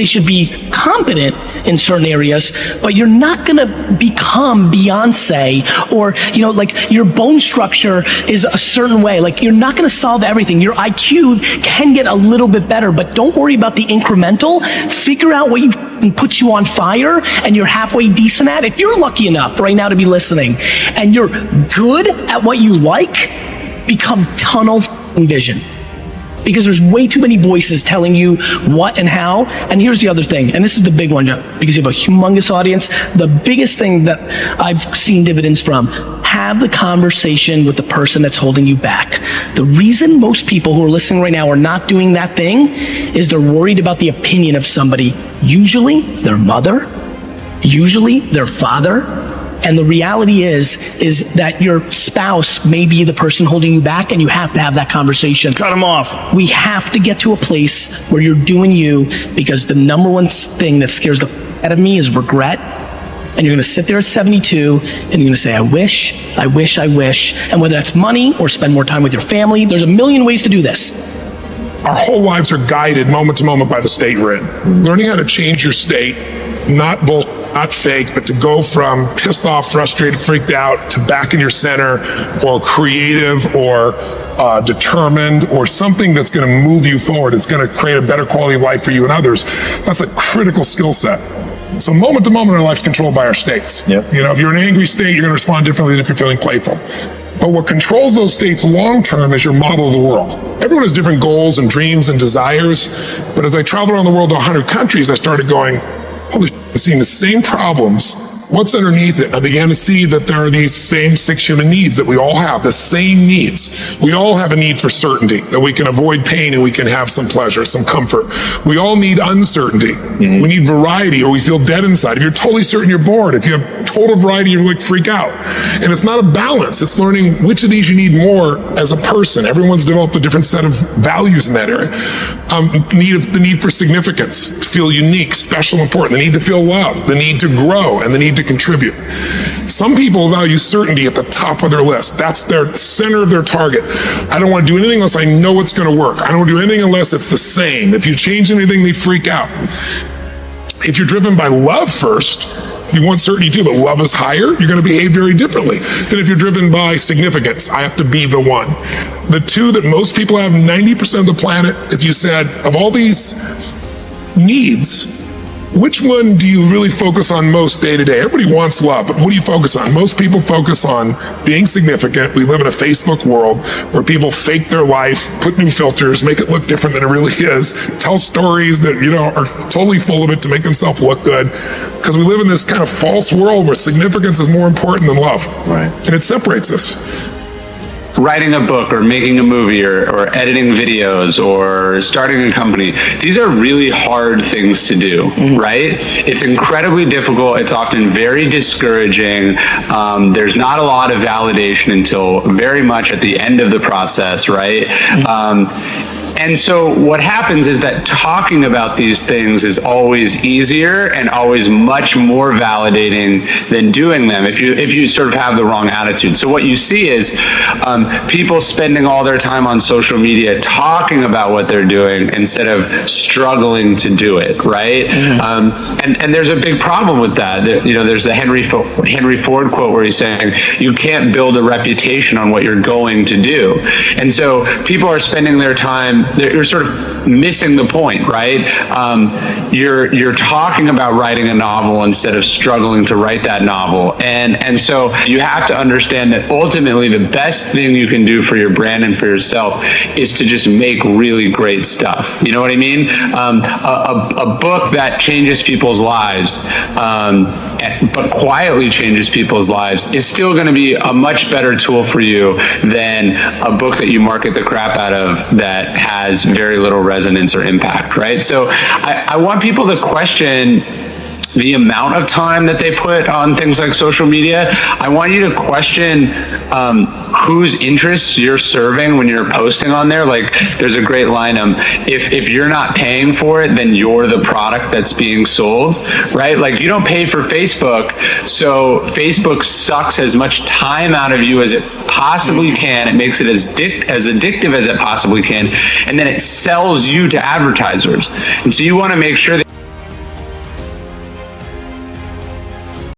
They should be competent in certain areas, but you're not going to become Beyonce, or, you know, like your bone structure is a certain way. Like, you're not going to solve everything. Your IQ can get a little bit better, but don't worry about the incremental. Figure out what puts you on fire and you're halfway decent at. If you're lucky enough right now to be listening and you're good at what you like, become tunnel vision. Because there's way too many voices telling you what and how. And here's the other thing, and this is the big one, Joe, because you have a humongous audience. The biggest thing that I've seen dividends from: have the conversation with the person that's holding you back. The reason most people who are listening right now are not doing that thing is they're worried about the opinion of somebody, usually their mother, usually their father. And the reality is that your spouse may be the person holding you back, and you have to have that conversation. Cut them off. We have to get to a place where you're doing you, because the number one thing that scares the out of me is regret. And you're gonna sit there at 72 and you're gonna say, I wish. And whether that's money or spend more time with your family, there's a million ways to do this. Our whole lives are guided moment to moment by the state we're in. Learning how to change your state, not bullshit, not fake, but to go from pissed off, frustrated, freaked out to back in your center, or creative, or determined, or something that's going to move you forward. It's going to create a better quality of life for you and others. That's a critical skill set. So moment to moment, our life's controlled by our states. Yep. You know, if you're in an angry state, you're going to respond differently than if you're feeling playful. But what controls those states long term is your model of the world. Everyone has different goals and dreams and desires. But as I traveled around the world to 100 countries, I started going, holy shit, I'm seeing the same problems. What's underneath it? I began to see that there are these same 6 human needs that we all have, the same needs. We all have a need for certainty, that we can avoid pain and we can have some pleasure, some comfort. We all need uncertainty. We need variety, or we feel dead inside. If you're totally certain, you're bored. If you have total variety, you're like freak out. And it's not a balance. It's learning which of these you need more as a person. Everyone's developed a different set of values in that area. The need for significance, to feel unique, special, important. The need to feel loved, the need to grow, and the need to contribute. Some people value certainty at the top of their list. That's their center of their target. I don't want to do anything unless I know it's going to work. I don't want to do anything unless it's the same. If you change anything, they freak out. If you're driven by love first, you want certainty too, but love is higher, you're going to behave very differently than if you're driven by significance. I have to be the one. The two that most people have, 90% of the planet, if you said, of all these needs, which one do you really focus on most day to day? Everybody wants love, but what do you focus on? Most people focus on being significant. We live in a Facebook world where people fake their life, put new filters, make it look different than it really is, tell stories that, you know, are totally full of it to make themselves look good. Because we live in this kind of false world where significance is more important than love. Right. And it separates us. Writing a book or making a movie or editing videos or starting a company, these are really hard things to do, right? It's incredibly difficult. It's often very discouraging. There's not a lot of validation until very much at the end of the process, right? And so what happens is that talking about these things is always easier and always much more validating than doing them if you sort of have the wrong attitude. So what you see is people spending all their time on social media talking about what they're doing instead of struggling to do it, right? And there's a big problem with that. You know, there's the Henry Ford quote where he's saying, you can't build a reputation on what you're going to do. And so people are spending their time, you're sort of missing the point, right? You're talking about writing a novel instead of struggling to write that novel. And so you have to understand that ultimately the best thing you can do for your brand and for yourself is to just make really great stuff. You know what I mean? A book that changes people's lives, but quietly changes people's lives, is still going to be a much better tool for you than a book that you market the crap out of that has very little resonance or impact, right? So I want people to question the amount of time that they put on things like social media. I want you to question whose interests you're serving when you're posting on there. Like, there's a great line, if you're not paying for it, then you're the product that's being sold, right? Like, you don't pay for Facebook, so Facebook sucks as much time out of you as it possibly can. It makes it as addictive as it possibly can, and then it sells you to advertisers. And so you want to make sure that